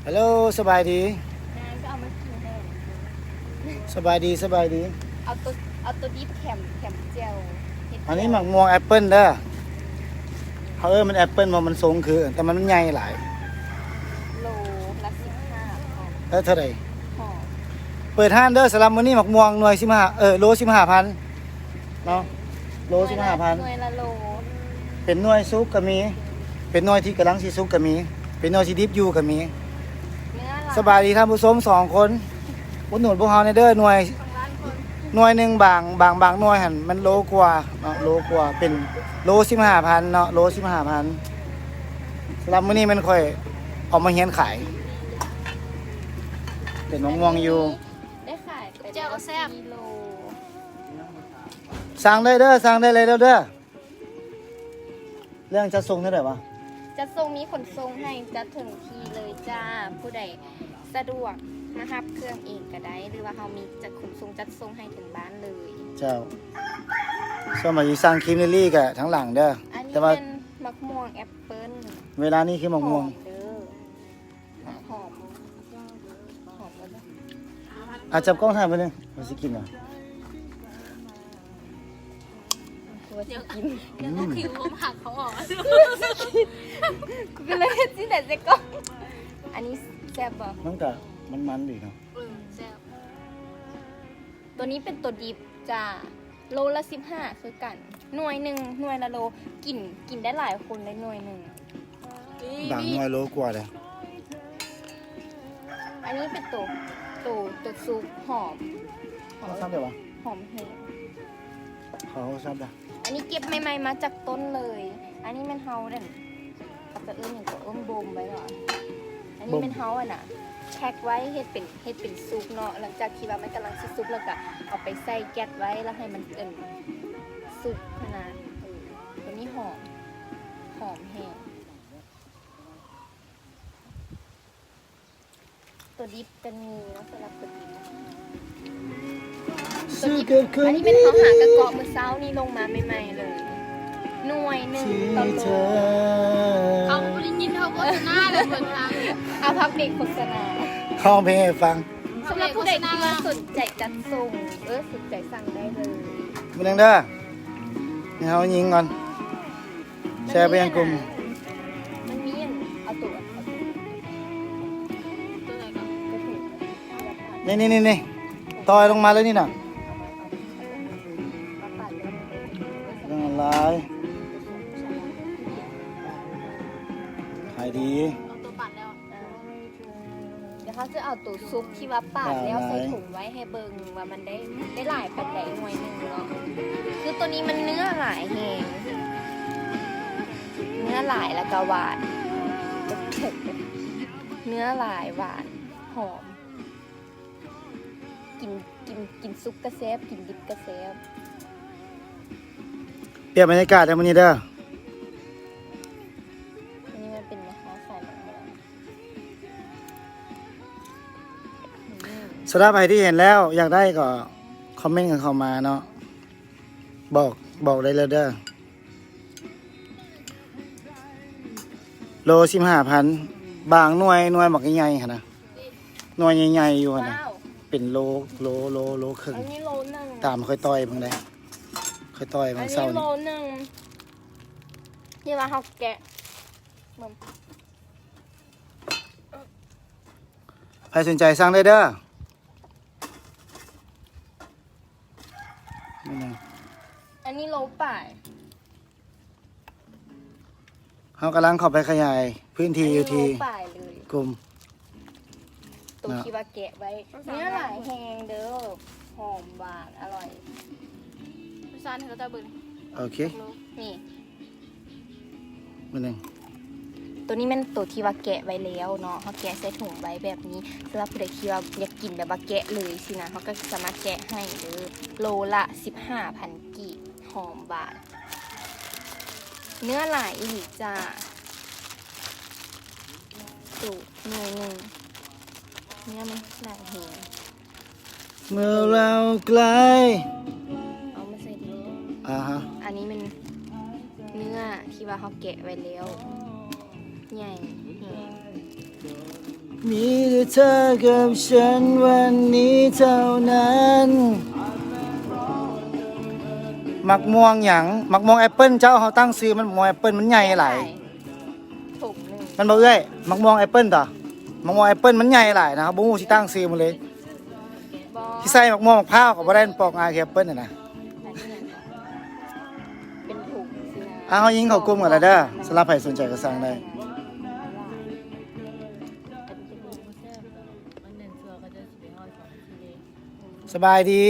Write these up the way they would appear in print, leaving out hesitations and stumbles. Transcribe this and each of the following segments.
ฮัลโหลสบายดีก็เอามากินได้สบายดีสบายดี เอาตัวดิบแถมเจลเฮ็ด อันนี้หมักม่วงแอปเปิ้ลเด้อเขามันแอปเปิ้ลมันสูงคือแต่มันใหญ่หลาย โลละ15ของแล้วเท่าไหร่ ห่อ เปิดห้านเด้อสำหรับมื้อนี้หมักม่วงหน่วย15โล15,000เนาะโล15,000 หน่วยละโล เป็นหน่วยซุปก็มีเป็นหน่วยที่กำลังสิซุปก็มีเป็นหน่วยที่ดิบอยู่ก็มี เนื้อละ สบายดีท่านผู้ชม2คนอุดหนุนพวกเฮาในเด้อหน่วยหนึงบางหน่วยหั่นมันโลกว่าเนาะโลกว่าเป็นโล15,000เนาะโล15,000สำหรับมื้อนี้มันค่อยเออกมาเฮียนขายเป็นมะม่วงอยู่ ได้ขายไป เจลแซ่บ กิโล สั่งได้เด้อสั่งได้เลยเด้อเรื่องจะส่งเท่าไหร่วะ จะส่งมีขนส่งให้จะถึงทีเลยจ้าผู้ใดสะดวกนะครับเครื่องเองก็ได้หรือว่าเขามีจัดขนส่งจัดส่งให้ถึงบ้านเลย เจ้าสมัยสั่งครีมลิลลี่กับทั้งหลังเด้อ อันนี้ แต่ว่า เป็นมะม่วงแอปเปิ้ล เวลานี้คือมะม่วง หอเด้อหอมแล้วนะ อาจจับกล้องถ่ายไปเลยเราสิกินเหรอ ตัวจะกิน เดี๋ยวก็ผิวผมหักเขาออก กูก็เลยที่ไหนจะก็อันนี้แซ่บป่ะ มันก็มันดีเนาะ แซ่บ ตัวนี้เป็นตัวดิบจ้าโลละ15คือกันหน่วยหนึ่งหน่วยละโลกินได้หลายคนเลยหน่วยหนึ่ง บางหน่วยโลกว่าเลย อันนี้เป็นตัวซุปหอม เขาทราบเดี๋ยววะ หอมแห้ง เขาทราบเดี๋ยว อันนี้เก็บใหม่ๆมาจากต้นเลย อันนี้มันเฮาเด่นเอาตัวอย่างตัวบ่มไว้ก่อนอันนี้เป็นเฮาอ่ะนะแพ็คไว้เฮ็ดเป็นซุปเนาะหลังจากที่ว่ามันกำลังสิซุปแล้วก็เอาไปใส่แก๊สไว้แล้วให้มันซุปขนาดตัวนี้หอมแห้งตัวดิบกันมีเนาะสำหรับตัวดิบตัวดิบอันนี้เป็นเขาหากระเกาะมือเช้านี่ลงมาใหม่ๆเลยหน่วยหนึ่งต่อโล เขาบริยินเขาโฆษณาเลยเหมือนทาง เอาพักเบรกโฆษณา ห้องเพลงให้ฟัง สำหรับผู้ใดที่ว่าสนใจจัดส่งสนใจสั่งได้เลย มันยังเด้อนี่เขายิงก่อนแชร์ไปยังกลุ่ม มันมีอันเอาตัว ตัวไหนก่อน กระถุง นี่ต่อยลงมาเลยนี่น่ะ มาปัดแล้ว เรื่องอะไรขายดี เอาตัวปัดแล้ว เดี๋ยวเขาจะเอาตัวซุปที่ว่าปาดแล้วใส่ถุงไว้ให้เบิ่งว่ามันได้หลายปันใดหน่วยหนึ่งเนาะคือตัวนี้มันเนื้อหลายแหงเนื้อหลายแล้วก็หวานเนื้อหลายหวานหอมกินซุปกระเซฟกินดิบกระเซฟ เปลี่ยนบรรยากาศในวันนี้เด้อ อันนี้มันเป็นมะพร้าวใส่มะม่วง สำหรับใครที่เห็นแล้วอยากได้ก็คอมเมนต์กันเข้ามาเนาะบอกได้เลยเด้อโล15,000บางหน่วยหมักใหญ่ๆค่ะนะหน่วยใหญ่ๆอยู่ค่ะนะ ว้าว เป็นโลครึ่ง อันนี้โลหนึ่ง ตามค่อยต่อยบางได้ค่อยต่อยบา อั ง น เศร้า นี้โล นี่ หนึ่งที่ว่าเขาแกะมัน ใครสนใจสั่งได้เด้อนี่นะ อันนี้โลป่าย เขากำลังเข้าไปขยายพื้นที่อยู่ที่ นนี้โลป่ายเลย กลุ่ม ตัวที่ว่าแกะไว้เนื้อหลายแหงเด้อหอมหวานอร่อย พิซซ่าเขาจะเบิ่ง โอเค นี่ มันหนึ่ง ตัวนี้มันตัวที่ว่าแกะไว้แล้วเนาะเขาแกะใส่ถุงไว้แบบนี้สำหรับผู้ใดที่ว่าอยากกินแบบว่าแกะเลยสินะเขาก็สามารถแกะให้เด้อโลละ15,000 กีบหอมหวานเนื้อหลายอีกจ้าสูตรหน่วยหนึ่งเนื้อมันหลายแหง เมื่อเราใกล้ เอามาใส่ดี ฮะ อันนี้มันเนื้อที่ว่าเขาแกะไว้แล้วใหญ่แหง มีแต่เธอกับฉันวันนี้เท่านั้นมักม่วงหยังมักม่วงแอปเปิ้ลเจ้าเขาตั้งซื้อมันมักม่วงแอปเปิ้ลมันใหญ่หลาย ถุงหนึง มันบ่เอ้ยมักม่วงแอปเปิ้ลต่อมักม่วงแอปเปิ้ลมันใหญ่หลายนะครับบ่ฮู้สิตั้งซื้อมันเลย บ่ ที่ใส่มักม่วงมะพร้าวก็บ่ได้ปอกงาแค่แอปเปิ้ลน่ะนะ อันนี้เป็นถุงสินะ เฮายิงเข้ากลุ่มกันแล้วเด้อสำหรับใครสนใจก็สั่งได้ สบายดี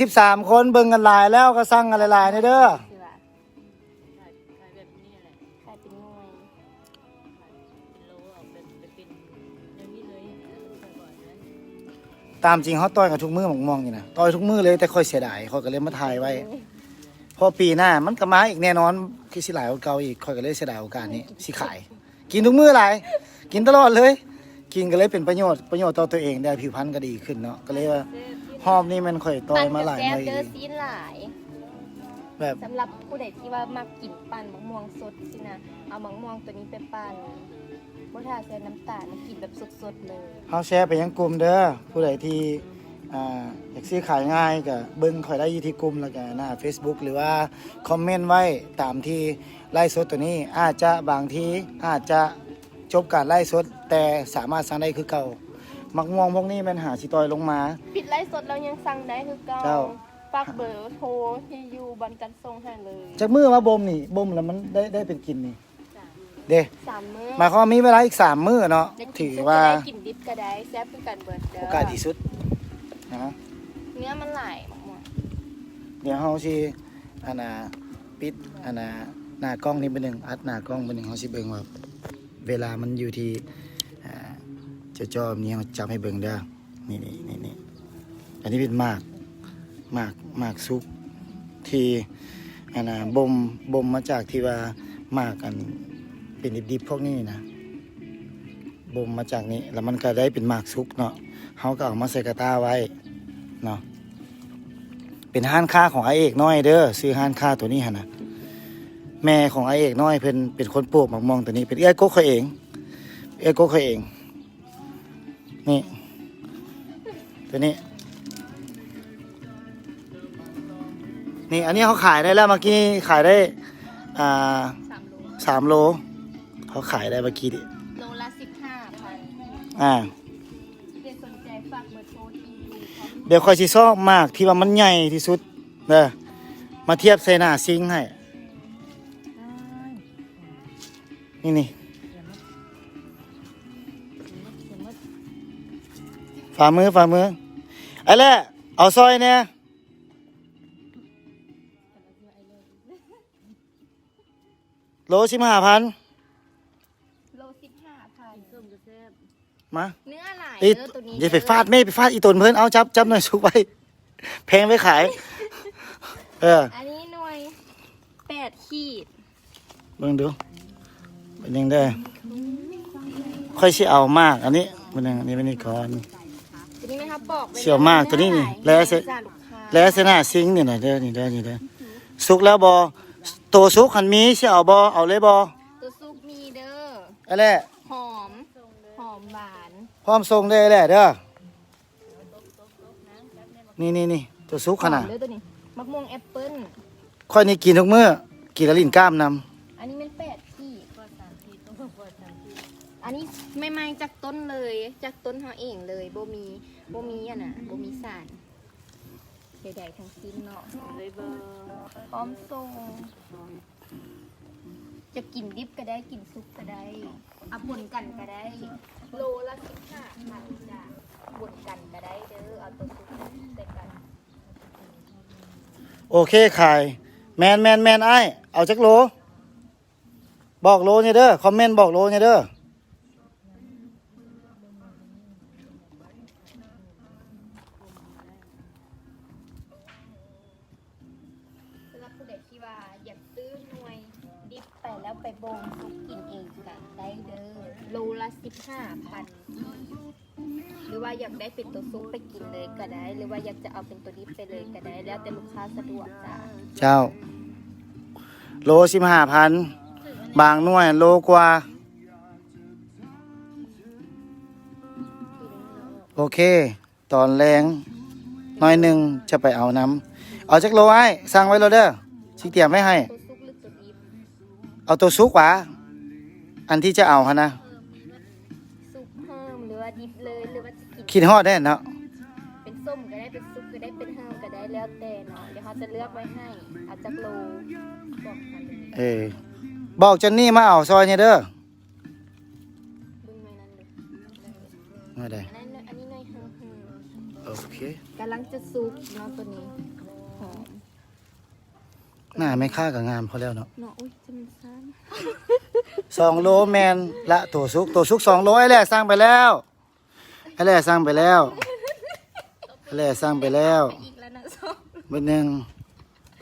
43คนเบิ่งกันหลายแล้วก็สั่งกันหลายๆเด้อ คือว่าขายเป็นหน่วย ตามจริงเขาต่อยกับทุกมือมักม่วงนี่นะต่อยทุกมือเลยแต่ค่อยเสียดายค่อยก็เลยมาถ่ายไว้พอปีหน้ามันก็มาอีกแน่นอนคือสิหลายกว่าเก่าอีกค่อยก็เลยเสียดายโอกาสนี้สิขาย กินทุกมื้อหลายกินตลอดเลย กินก็เลยเป็นประโยชน์ต่อตัวเองได้ผิวพรรณก็ดีขึ้นเนาะก็เลยว่าหอมนี่มันค่อยต่อยมาหลาย ปั่น มื้ กับ อ แซ่บเด้อซีนหลาย แบบ สำหรับผู้ใดที่ว่ามักกินปั่นมะม่วงสดสินะเอามะม่วงตัวนี้ไปปั่นบ่ท่าใส่น้ำตาลกินแบบสดๆเลย เฮาแชร์ไปยังกลุ่มเด้อผู้ใดที่อยากซื้อขายง่ายก็เบิ่งค่อยได้อยู่ที่กลุ่มแล้วก็หน้า Facebook หรือว่าคอมเมนต์ไว้ตามที่ไลฟ์สดตัวนี้อาจจะบางทีอาจจะจบการไลฟ์สดแต่สามารถสั่งได้คือเก่ามักม่วงพวกนี้มันหาสิต่อยลงมา ปิดไลฟ์สดเรายังสั่งได้คือเก่า เจ้า ฝากเบอร์โทรที่อยู่บันจันทร์ส่งให้เลย จากมือมาบ่มนี่บ่มแล้วมันได้เป็นกินนี่เด้ 3 มื้อ หมายความว่ามีเวลาอีก3มื้อเนาะ ได้กิน ถือ สุก ว่า ก็ได้กินดิบก็ได้แซ่บคือกันเบิดเด้อ โอกาสดีสุดนะ เนื้อมันหลายมะม่วง เดี๋ยวเฮาสิปิดหน้ากล้องนี้ไปหนึ่งอัดหน้ากล้องไปหนึ่งเฮาสิเบิ่งว่าเวลามันอยู่ที่จอนี้เฮาจับให้เบิ่งเด้อนี่อันนี้เป็นหมากซุกที่บ่มมาจากที่ว่าหมากอันเป็นดิบๆพวกนี้นะบ่มมาจากนี้แล้วมันก็ได้เป็นหมากซุกเนาะเฮาก็เอามาใส่กระตาไว้เนาะเป็นห้านค้าของอาเอกน้อยเด้อซื้อห้านค้าตัวนี้หั่นน่ะแม่ของอาเอกน้อยเพิ่นเป็นคนปลูกหมากม่วงตัวนี้เป็นเอื้อยกกเขาเองนี่ตัวนี้นี่อันนี้เขาขายได้แล้วเมื่อกี้ขายได้3 โลเขาขายได้เมื่อกี้ดิ โลละ 15,000 อ่า เดี๋ยวสนใจฝากเบอร์โทรที่อยู่ เดี๋ยวค่อยสิซอกมากที่ว่ามันใหญ่ที่สุดเด้อมาเทียบใส่หน้าซิงค์ให้นี่ฝ่ามือไอ้แหละเอาซอยเนี่ยโล15,000 โล 15,000 มา เนื้อหลาย อี เด้อตัวนี้ อย่าไปฟาดไปฟาดอีตนเพิ่นเอาจับหน่อยสุกไว้แพงไปขายอันนี้หน่วย8 ขีด เบิ่งดูเป็นยังได้ค่อยสิเอามากอันนี้มันยังอันนี้เป็นนี่ก่อน ตัวนี้นะครับบอกไว้ เสี่ยวมากตัวนี้นี่แล้ แล้ว ว เสร็จ จ้าลูกค้า แล้วเสนาซิงค์นี่น่ะเด้อนี่เด้อสุกแล้วบ่ตัวสุกหันมีสิเอาบ่เอาเลยบ่ ตัวซุปมีเด้อ ไอ้แหละ หอมหวาน พร้อมส่งได้แหละเด้อนี่ตัวสุกขนาด หอมเด้อตัวนี้มะม่วงแอปเปิ้ล ค่อยนี่กินทุกมื้อกินแล้วลิ้นกล้ามนำ อันนี้มัน8 ขีดอันนี้ไม่จากต้นเลยจากต้นเฮาเองเลยบ่มีบ่มีสารใดๆทั้งสิ้นเนาะเลยเบอร์พร้อมส่งจะกินดิบก็ได้กินซุปก็ได้เอาบนกันก็ได้โลละ15,000จ้ะบนกันก็ได้เด้อเอาตัวซุปใส่กัน โอเคขายแมนไอ้ายเอาจักโลบอกโลเนี่ยเด้อคอมเมนต์บอกโลเนี่ยเด้อ สำหรับผู้ใดที่ว่าอยากซื้อหน่วยดิบไปแล้วไปบ่มซุปกินเองกันได้เด้อโลละ15,000หรือว่าอยากได้เป็นตัวซุปไปกินเลยก็ได้ หรือว่าอยากจะเอาเป็นตัวดิบไปเลยก็ได้ แล้วแต่ลูกค้าสะดวกจ้า เจ้าโล15,000บางหน่วยโลกว่า โอเค ตอนแรงน้อยหนึ่งจะไปเอาน้ำเอาจักโลไอ้สั่งไว้แล้วเด้อสิเตรียมไว้ให้ ตัวซุกหรือตัวดิบ เอาตัวซุกหวะอันที่จะเอาฮะนะ ซุปเพิ่มหรือว่าดิบเลยหรือว่าจะกิน คิดฮอดได้เนาะ เป็นส้มก็ได้เป็นซุปก็ได้เป็นเฮิมก็ได้แล้วแต่เนาะเดี๋ยวเขาจะเลือกไว้ให้เอาจักโลบอกกันเลย บอกจันนี่มาเอาซอยเนี่ยเด้อ บึ้งไว้นั่นเลย มาได้ อันนี้หน่อยเฮิม โอเค กำลังจะซุปเนาะตัวนี้หอม หน้าไม่ค่ากับงามพอแล้วเนาะ เนาะอุ้ยจะมันซ้ 2 โลแมนละตัวซุก2 โลไอ้แหละสร้างไปแล้วไอ้แหละสร้างไปแล้วไอ้แหละสร้างไปแล้ว ำอีกแล้วนะส้ม เบอร์หนึ่ง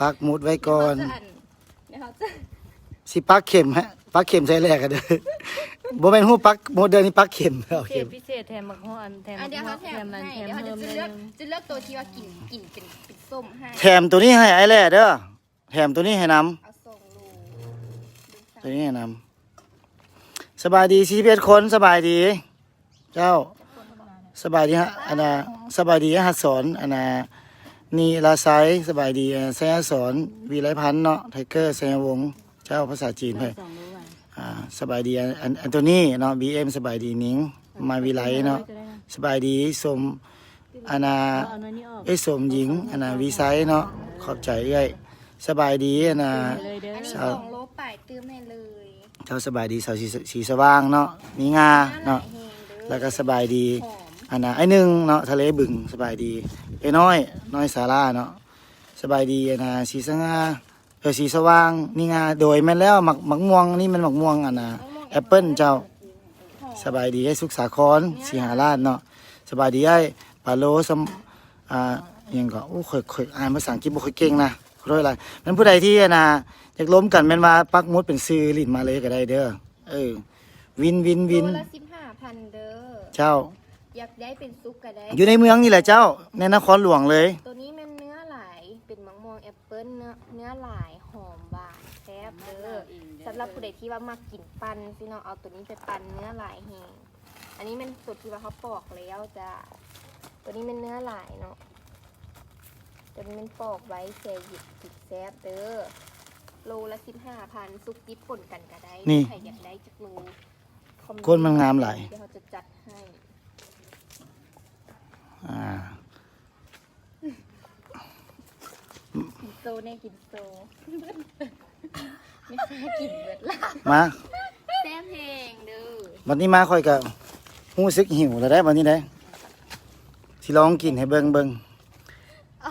ปักหมุดไว้ก่อน เดี๋ยวเขาจะ สิปักเข็มฮะปักเข็มใส่แรกกันเด้อบ่แม่นฮู้ปักโมเดิร์นนี่ปักเข็มเอา เศ เข็ ษ ม พิเศษแถมมักฮอนแถม เดี๋ยวเขาแถม นั้น ให้ แถม เดี๋ยวเขา เพิ่ม จะ เลย เลือกตัวที่ว่ากินเป็นส้มให้ แถมตัวนี้ให้ไอ้แหละเด้อแถมตัวนี้ให้นำ เอาส่งโล ตัวนี้ให้นำสบายดี41คนสบายดี เจ้าสบายดีฮะอันน่ะสบายดีหัดสอนอันน่ะนี่ลาไซสบายดีไซสอนวีไรพันธ์เนาะไทเกอร์ไซวงศ์เจ้าภาษาจีนเพิ่น 2 โลอ่ะ สบายดีอันตัวนี้เนาะ BM สบายดีนิ้งมาวิไลเนาะสบายดีสมอันน่ะ เอาอันนี้ออก สมหญิงอันน่ะวีไซเนาะขอบใจเอ้ยสบายดีอันน่ะ เลยเด้อ อันนี้ เช้า 2 โลป่ายตื้มให้เลย เจ้าสบายดีสาวสีสว่างเนาะมีงาเนาะ แห้งเด้อ แล้วก็สบายดี หอม อันน่ะไอ้หนึ่งเนาะทะเลบึงสบายดีไอ้น้อยสาราเนาะสบายดีอันน่ะสีสง่าสีสว่างนี่งาโดยแม่นแล้วหมักม่วงนี่มันหมักม่วงอันน่ะแอปเปิ้ลเจ้า สบายดีไอ้สุขสาครสีหาราชเนาะสบายดีไอ้ปาโลสมยังก็โอ้ค่อยอ่านภาษาอังกฤษบ่ค่อยเก่งนะขอโทษอะไรมันผู้ใดที่นะอยากล้มกันแม่นว่าปักหมุดเป็นซื้อลิ้นมาเลยก็ได้เด้อวิน โลละ15,000เด้อ เจ้า อยากได้เป็นซุปก็ได้ อยู่ในเมืองนี่แหละเจ้าในนครหลวงเลย ตัวนี้มันเนื้อหลายเป็นมะม่วงแอปเปิ้ลเนื้อหลายหอมหวานแซ่บเด้อสำหรับผู้ใดที่ว่ามากินปันสิเนาะเอาตัวนี้ไปปันเนื้อหลายแห้งอันนี้มันสุดที่ว่าเขาปอกแล้วจ้ะตัวนี้เป็นเนื้อหลายเนาะตัวนี้มันปอกไว้แช่หยิบติดแซ่บเด้อโลละ15,000ซุปดิบป่นกันก็ได้ใครอยากได้จักโลคอเมต์ ก้นมันงามหลาย เดี๋ยวเขาจะจัดให้ อ่า กินโซเนี่ยกินโซไม่ใช่กินเบิดละ มา แซ่บเพลงเด้อ วันนี้มาค่อยก็รู้สึกหิวแล้วได้วันนี้ได้สิลองกินให้เบิ่ง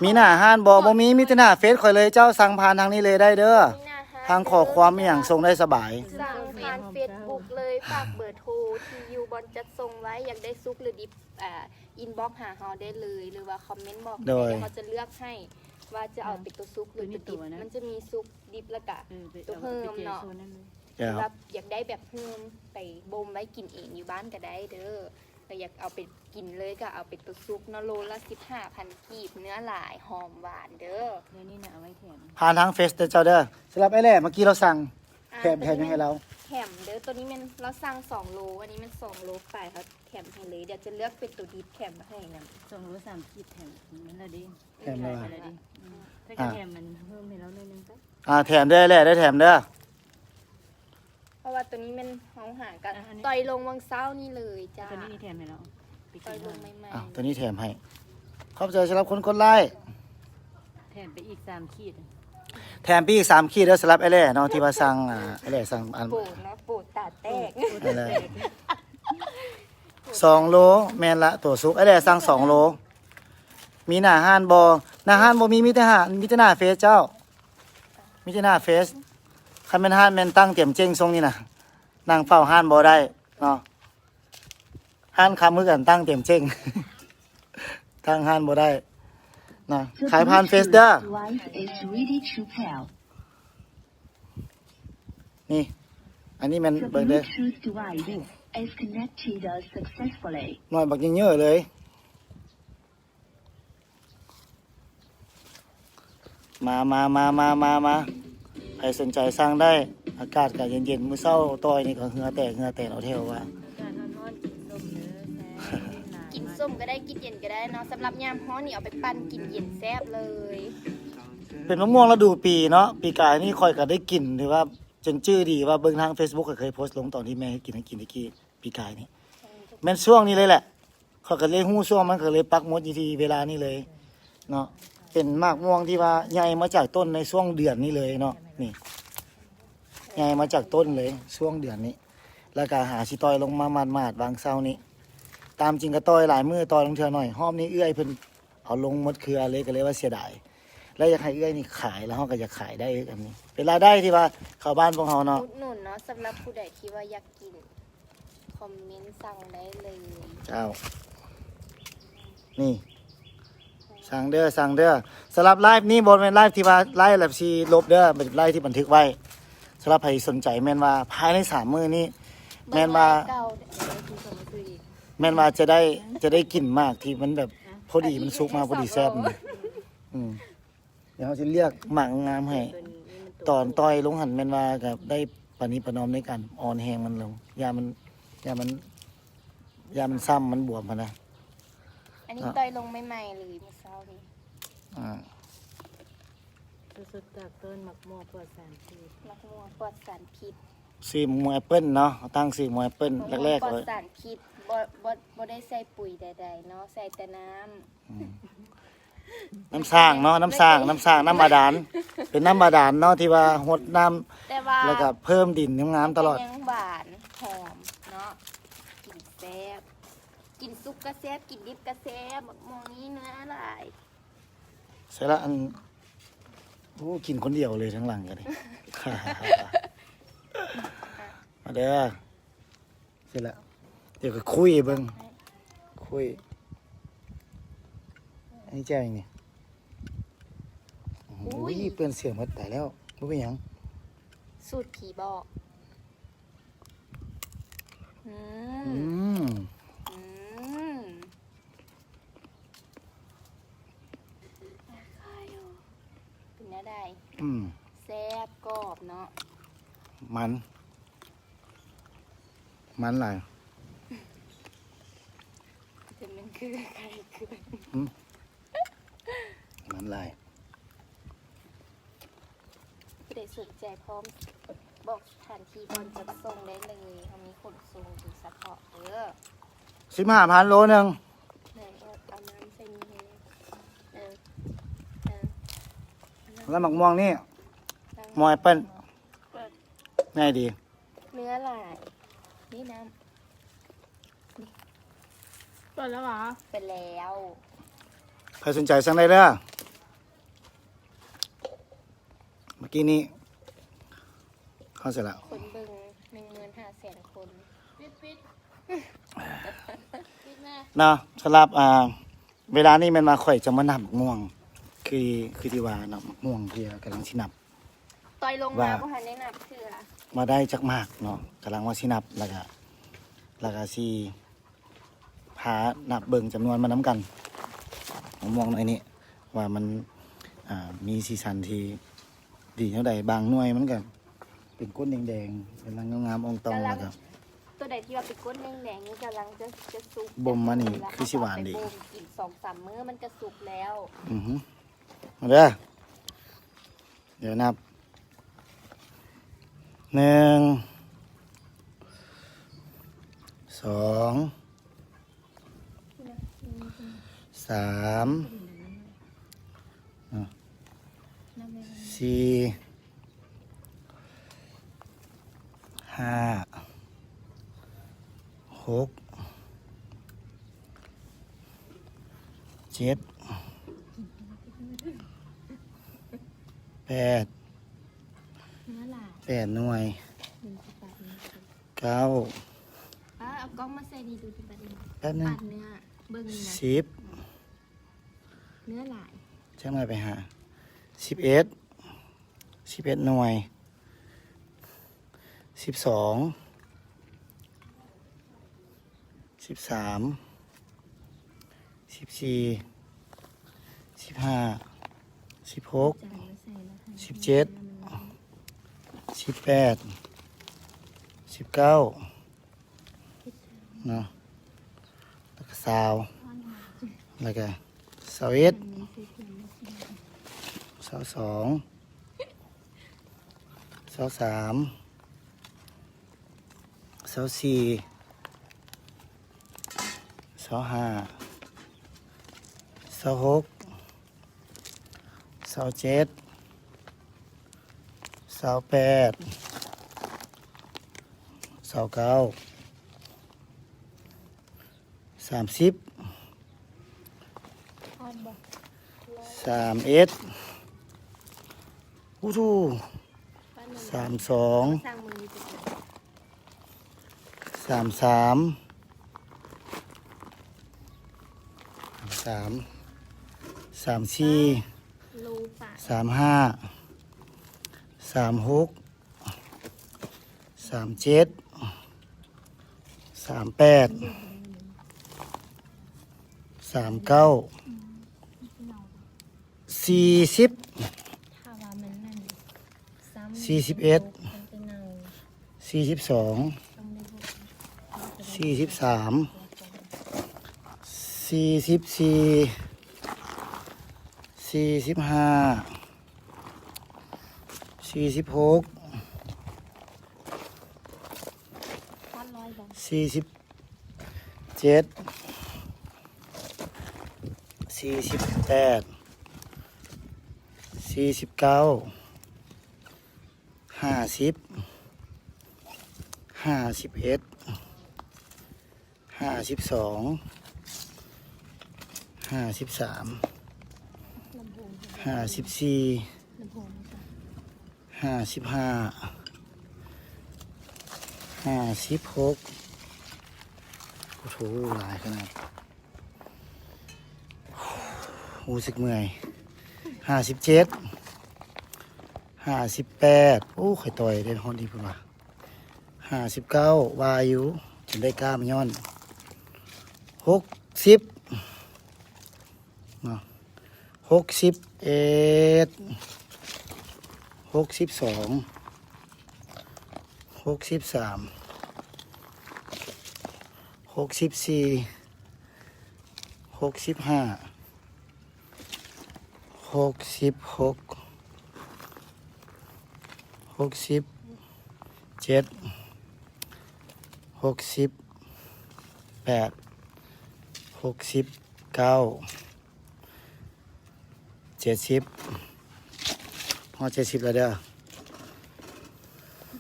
มีหน้าอาหารบ่มีแต่หน้าเฟซค่อยเลยเจ้าสั่งผ่านทางนี้เลยได้เด้อ นี่นะฮะ ทางขอความอหย่างส่งได้สบาย สั่งผ่านเฟซบุ๊กเลยฝากเบอร์โทรที่ยูบอลจัดส่งไว้อยากได้ซุปหรือดิบอินบ็อกหาเฮาได้เลยหรือว่าคอมเมนต์บอก โดย เดี๋ยวเขาจะเลือกให้ว่าจะเอาเป็นตัวซุปหรือตัวดิบมันจะมีซุปดิบแล้วก็ ตัวเพิ่มเนาะ เจ้า แบบอยากได้แบบเพิ่มไปบ่มไว้กินเองอยู่บ้านก็ได้เด้อแต่อยากเอาไปกินเลยก็เอาเป็นตัวซุปเนาะโลละ15,000กีบเนื้อหลายหอมหวานเด้อ เดี๋ยวนี้นะเอาไว้แถม ผ่านทางเฟซเด้อเจ้าเด้อสำหรับไอ้แหละเมื่อกี้เราสั่งแถมยังไงเรา แถมเด้อตัวนี้มันเราสั่ง2 โลอันนี้มัน2 โลไปเขาแถมให้เลยเดี๋ยวจะเลือกเป็นตัวดิบแถมมาให้นะ 2 โล 3 ขีดแถมนั่นแหละดิ แถมเลย นั่นแหละดิถ้าจะแถมมันเพิ่มให้เราหน่อยนึงก็ แถมได้แหละได้แถมเด้อ เพราะว่าตัวนี้มันเฮาหากันต่อยลงวังเศร้านี่เลยจ้า ตัวนี้มีแถมให้เราไป ต่ กิ อย น ล เล ง ย ใหม่ ตัวนี้แถมให้ขอบใจสำหรับคนกดไลค์ แถมไปอีก 3 ขีด แถมปีอีก3 ขีดเด้อสำหรับไอ้แหละเนาะที่ว่าสั่งไอ้แหละสั่งอัน ๆโปรดนะโปรดตาแตก อะไร2 โลแม่นละตัวซุกไอ้แหละสั่ง2 โลมีหน้าห้านบ่หน้าห้านบ่มีแต่หน้าเฟซเจ้ามีแต่หน้าเฟซคันแม่นห้านแม่นตั้งเตรียมเจ้งทรงนี่น่ะนั่งเฝ้าห้านบ่ได้เนาะห้านคำมือกันตั้งเตรียมเจ้ง ตั้งห้านบ่ได้นะขายผ่านเฟซเด้อ Device is ready to pair. นี่ อันนี้มัน The เบิ่งเด้อ Bluetooth device is connected successfully. หน่อยบักเยอะๆเลย มาใครสนใจสร้างได้ อากาศก็เย็นๆมื้อเช้าต้อยนี่ก็เหงื่อแตกเอาเทวว่า การนอนกินนมเนื้อแซ่บหนา กิน มา ส้มก็ได้กินเย็นก็ได้เนาะสำหรับยามฮ้อนนี่เอาไปปั่นกินเย็นแซ่บเลย เป็นมะม่วงฤดูปีเนาะปีกายนี่ค่อยก็ได้กินถือว่าจนชื่อดีว่าเบิ่งทาง Facebook ก็เคยโพสต์ลงตอนที่แม่ให้กินตะกี้ปีกายนี่แม่นช่วงนี้เลยแหละเขาก็เลยฮู้ช่วงมันก็เลยปักหมดอยู่ที่เวลานี้เลยเนาะเป็นมากม่วงที่ว่าใหญ่มาจากต้นในช่วงเดือนนี้เลยเนาะนี่ใหญ่มาจากต้นเลยช่วงเดือนนี้ แล้วก็หาสิต้อยลงมามาดๆบางเช้านี้ตามจริงก็ต้อยหลายมื้อต้อยลงเทื่อหน่อยหอมนี้เอื้อยเพิ่นเอาลงหมดเครือเลยก็เลยว่าเสียดายแล้วอยากให้เอื้อยนี่ขายแล้วเฮาก็อยากขายได้อันนี้เป็นรายได้ที่ว่าเข้าบ้านพวกเฮาเนาะ อุดหนุนเนาะสำหรับผู้ใดที่ว่าอยากกินคอมเมนต์สั่งได้เลย เจ้านี่สั่งเด้อสำหรับไลฟ์นี้บ่แม่นไลฟ์ที่ว่าไลฟ์แบบสิลบเด้อเป็นไลฟ์ที่บันทึกไว้สำหรับใครสนใจแม่นว่าภายใน3มื้อนี้แม่นว่า เก่า แม่นว่าจะได้กลิ่นมากที่มันแบบพอดีมันสุกมาพอดีแซ่บนี่เดี๋ยวเขาจะเรียกหมากงามให้ตอนต่อยลงหันแม่นว่ากับได้ปณิประนอมในการอ่อนแหงมันลงยามันซ้ำมันบวมมันนะ อันนี้ต่อยลงใหม่ๆเลยเมื่อเช้านี้ อ่า สดๆจากต้นหมักหม้อปลอดสารพิษ มะม่วงปลอดสารพิษ ซื้อหมูแอปเปิ้ลเนาะตั้งซื้อหมูแอปเปิ้ลแรก ปล ๆ อ เล ด ย สารพิษบ่ได้ใส่ปุ๋ยใดๆเนาะใส่แต่น้ำ น้ำสร้างเนาะน้ำบาดาลเป็นน้ำบาดาลเนาะที่ว่าหดน้ำ แต่ว่า แล้วก็เพิ่มดินงามๆตลอด ยังหวานหอมเนาะกินแซ่บกินซุปก็แซ่บกินดิบก็แซ่บมะม่วงนี้เนื้อหลาย เสร็จแล้วอันโอ้กินคนเดียวเลยทั้งหลังกันเลย มาเด้อเสร็จแล้วเดี๋ยวก็คุยเบิ่งคุยอันนี้แจ้งนี่โอ้ยเปื้อนเสียงหมดแต่แล้วบ่เป็นหยัง สูตรผีบอกอื อื ม ม อืมเป็นเนื้อใด อืม แซ่บกรอบเนาะ มันหลาย จะมันคือไข่เคือ มันหลาย ผู้ใดสนใจพร้อมบอกสถานที่ก่อนจะส่งได้เลยเขามีขนส่งถึงสะเพาะเด้อ 15,000 โลนึง ไหนเอาน้ำใส่นี่ให้เออ แล้วหมักม่วงนี่หมอแอปเปิ้ลง่ายดี เนื้อลายนี่น้ เปิดแล้วเหรอ ำไปแล้ว ใครสนใจสั่งได้เด้อเมื่อกี้นี้เข้าเสร็จแล้ว คนเบิ่ง15,000 คน ปิดแม่ เนาะสำหรับเวลานี้มันมาข่อยจะมานับม่วง คือที่ว่านับม่วงที่กำลังสินับ ต่อยลง ว่า มาบ่ทันได้นับเถื่อ มาได้จักมากเนาะกำลังว่าสินับแล้วก็สิพานับเบิ่งจำนวนมาน้ำกันมะม่วงหน่อยนี้ว่ามันมีสีสันที่ดีเท่าใดบางหน่วยมันก็เป็นก้นแดงๆกำลังงามๆอองตองแล้วก็ ตัวใดที่ว่าเป็นก้นแดงๆนี่กำลังจะสุก บ่มมานี่คือสิหวานดี ไปบ่มกิน2-3 มื้อมันจะสุกแล้ว อือฮึมาเด้อเดี๋ยวนับ 1 2 3 4 5 6 7 8 เนื้อหลาย 8 หน่วย 9 เอากล้องมาใส่ดีดูดิบัดนี้ แป๊บนึง ปัดเนื้อเบิ่งนี่นะ 10 เนื้อหลาย ช่างมาไปหา11 หน่วย 12 13 14 15 16 17 18 19เนาะแล้วก็20 แล้วก็21 22 23 24 25 26 27 28 29 30 ทอดบ่ 31อู้ทู บ้านหนึ่ง 32 สร้างมือนี้เป็น 33 34 รูป่า 35 36 37 38 39 40 ถ้าว่ามันนั่นซ้ำ 41 มันเป็นเงา 42 ต้องได้พวก 43 44 45 46 ทอดร้อยบ่ 47 48 49 50 51 52 53 ลำโพง 54 ลำโพงจ้ะ 55 56โอ้โหหลายขนาดรู้สึกเมื่อย57 58โอ้ข่อยต่อยได้ฮอดดีพุ่นว่ะ59วาอยุจนได้กล้ามย้อน60เนาะ61 62 63 64 65 66 67 68 69 70พอ70แล้วเด้อ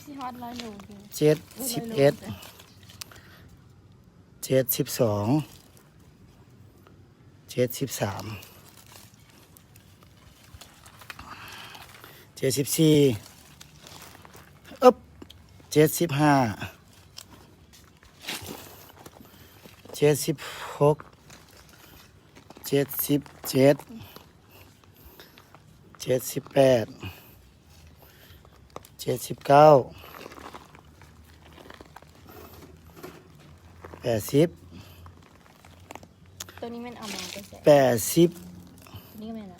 ที่ฮอดร้อยโลอยู่ 71 72 73 74อึ๊บ75 76 77 78 79 80 ตัวนี้มันเอามาไปใส่ 80 ตัวนี้ก็ไม่ละ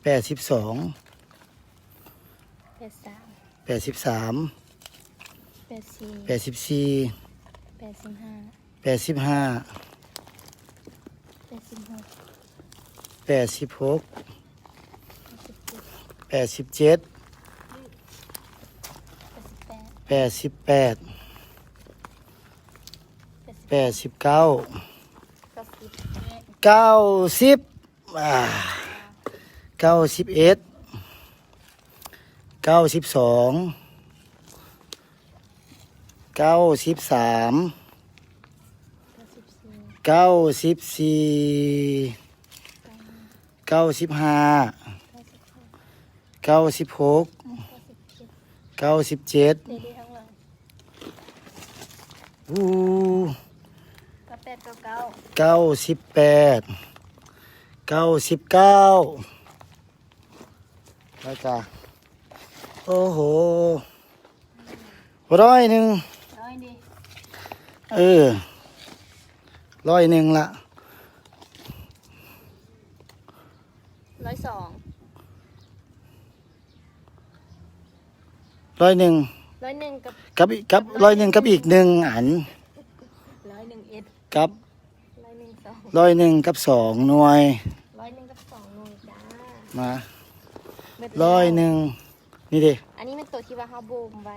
82 83 83 84 84 85 85 86 86 87 88 88 89 90 90 91 92 93 94 95 96 97 เด็ดทั้งหลัง อู้ 98 99 98 99แล้วก็โอ้โห100 ร้อยดิ เออ100ละ 102 101 101กับ กับ101กับอีกหนึ่งอัน 101เอ็ด กับ 100กับ2หน่วย 100กับ2หน่วยจ้า มา เบิดแล้ว 100นี่ดิ อันนี้มันตัวที่ว่าเฮาบ่มไว้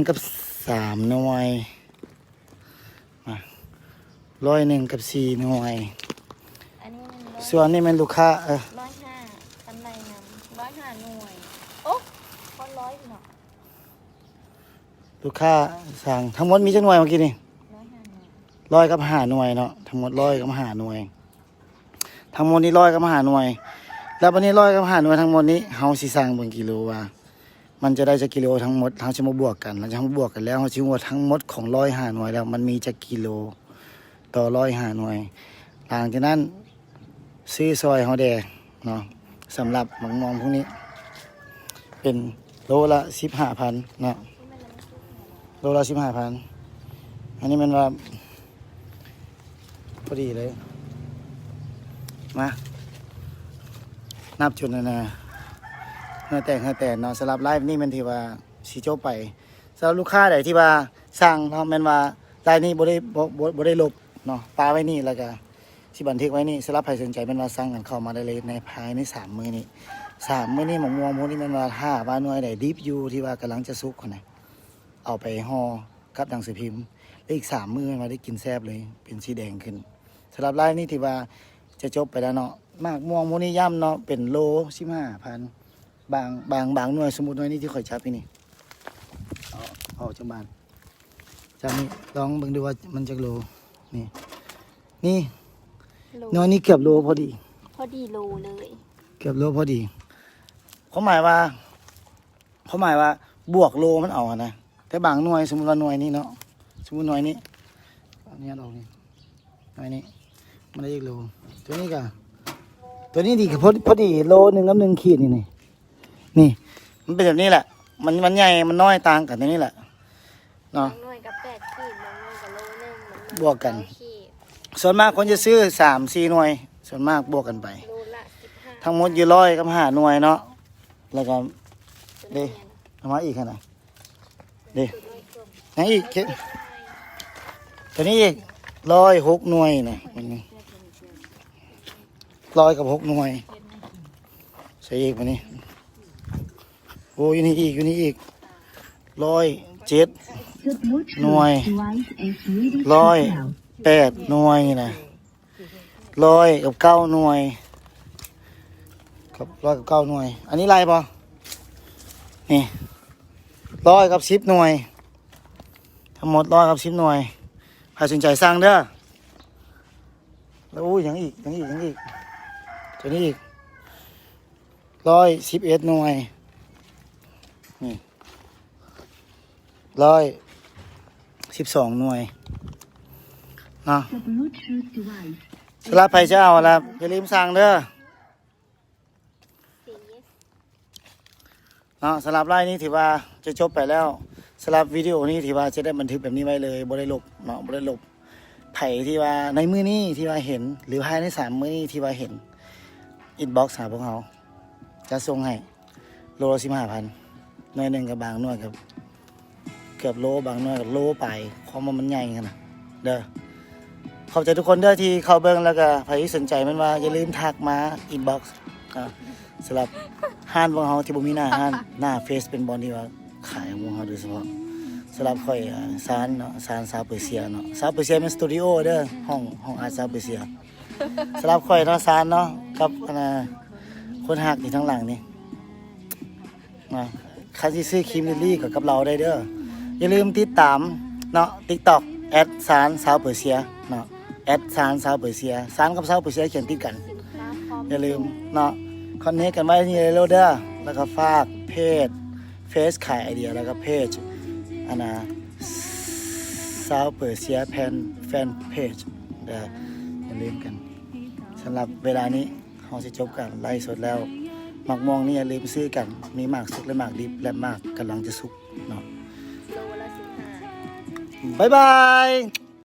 100กับ3หน่วยมา100กับ4หน่วย อันนี้มัน ส่วนนี้มันลูกค้า105ตำไรนำ105หน่วย โอ้คน100เนาะ ลูกค้าสั่งทั้งหมดมีจักหน่วยเมื่อกี้นี่ 105หน่วย 100กับ5หน่วยเนาะทั้งหมด100กับ5หน่วยทั้งหมดนี้100กับ5หน่วย แล้ววันนี้100กับ5หน่วยทั้งหมดนี้เฮาสิสั่งเบิ่งกิโลว่ามันจะได้จักกิโลทั้งหมดเฮาจะมาบวกกันแล้วจะมาบวกกันแล้วเฮาสิว่าทั้งหมดของ105หน่วยแล้วมันมีจักกิโลต่อ105หน่วยหลังจากนั้นซื้อซอยเฮาแดงเนาะสำหรับหมองมองพวกนี้ เป็นโลละ15,000เนาะโลละ15,000อันนี้มันว่าพอดีเลยมานับจุดนะเนื้อแต่เนาะสำหรับไลฟ์นี่มันที่ว่าสีโจบไปสำหรับลูกค้าใดที่ว่าสั่งเนาะแมันว่าไลฟ์นี่บ่ได้ลบเนาะปาไว้นี่แล้วก็สิบันทึกไว้นี่สำหรับใครสนใจแมันว่าสั่งกันเข้ามาได้เลยในภายใน3 มื้อนี้3 มื้อนี้หมกม่วงพวกนี้แมันว่าถ้าว่าหน่วยใดดิฟอยู่ที่ว่ากำลังจะสุกคนไหนเอาไปห่อกับหนังสือพิมพ์แล้วอีก3 มื้อมาได้กินแซ่บเลยเป็นสีแดงขึ้นสำหรับไลฟ์นี่ที่ว่าจะจบไปแล้วเนาะมากม่วงพวกนี้ย่ำเนาะเป็นโล15,000บางหน่วยสมมุติหน่วยนี้ที่ข่อยชับพี่นี่เอาจังบานจากนี้ลองเบิ่งดูว่ามันจะโลนี่ โล หน่วยนี้เกือบโลพอดี พอดีโลเลย เกือบโลพอดีเขาหมายว่าบวกโลมันเอาอะนะแต่บางหน่วยสมมุติว่าหน่วยนี้เนาะสมมุติหน่วยนี้อันนี้เรานี่หน่วยนี้มันได้อีกโลตัวนี้ก็ตัวนี้ดีกับพอดีโล1กับ1ขีดนี่มันเป็นแบบนี้แหละมันใหญ่มันน้อยต่างกันในนี้แหละเนาะ บางหน่วยกับ8ขีดบางหน่วยกับโลนึง บวกกัน 9ขีด ส่วนมากคนจะซื้อ3-4หน่วย ส่วนมากบวกกันไป โลละ15 ทั้งหมดอยู่100กับ5หน่วยเนาะแล้วก็เด้เอามาอีกขนาดเด้ยังอีกเก็บตัวนี้อีก106หน่วยนะมันนี่100กับ6หน่วยใส่อีกวันนี้โอ้อยู่นี่อีก107 The Bluetooth Nuôi. device is ready to 108หน่วยนะ100กับ9หน่วยกับ100กับ9หน่วย อันนี้ไรปะนี่100กับ10หน่วย ทั้งหมด100กับ10หน่วยใครสนใจสั่งเด้อแล้วยังอีกตัวนี้อีก111หน่วยนี่112หน่วยเนาะ The Bluetooth device สำหรับใครจะเอาละอย่าลืมสั่งเด้อเนาะสำหรับไลน์นี้ถือว่าจะจบไปแล้วสำหรับวิดีโอนี้ถือว่าจะได้บันทึกแบบนี้ไว้เลยบ่ได้ลบเนาะบ่ได้ลบไผ่ที่ว่าในมื้อนี้ที่ว่าเห็นหรือภายใน3 มื้อนี้ที่ว่าเห็นอินบ็อกซ์หาพวกเราจะส่งให้โลละ15,000หน่วยหนึ่งกับบางหน่วยกับเกือบโลบางหน่วยกับโลไปความว่ามันใหญ่ขนาดเด้อขอบใจทุกคนเด้อที่เข้าเบิ่งแล้วก็ใครที่สนใจมันว่าอย่าลืมทักมาอินบ็อกซ์สำหรับห้านของเราที่บ่มีหน้าห้านหน้าเฟซเป็นบอลที่ว่าขายของเราโดยเฉพาะสำหรับค่อยซานเนาะซานซาวเปอร์เซียเนาะซาวเปอร์เซียเป็นสตูดิโอเด้อห้องอาร์ตซาวเปอร์เซียสำหรับค่อยเนาะซานเนาะกับคนหักที่ทั้งหลังนี่นะใครที่ซื้อครีมลิลลี่กับเราได้เด้ออย่าลืมติดตามเนาะ TikTok ซานซาวเปอร์เซียเนาะซานซาวเปอร์เซียซานกับซาวเปอร์เซียเขียนติดกันอย่าลืมเนาะคอนเนคกันไว้ที่เรเด้อแล้วก็ฝากเพจเฟซขายไอเดียแล้วก็เพจซาวเปอร์เซียแฟนเพจอย่าลืมกันสำหรับเวลานี้เราจะจบกันไล่สดแล้วหมักมองนี่อย่าลืมซื้อกันมีหมากสุกและหมากดิบและหมากกำลังจะสุกเนาะ โลละ15 บ๊ายบาย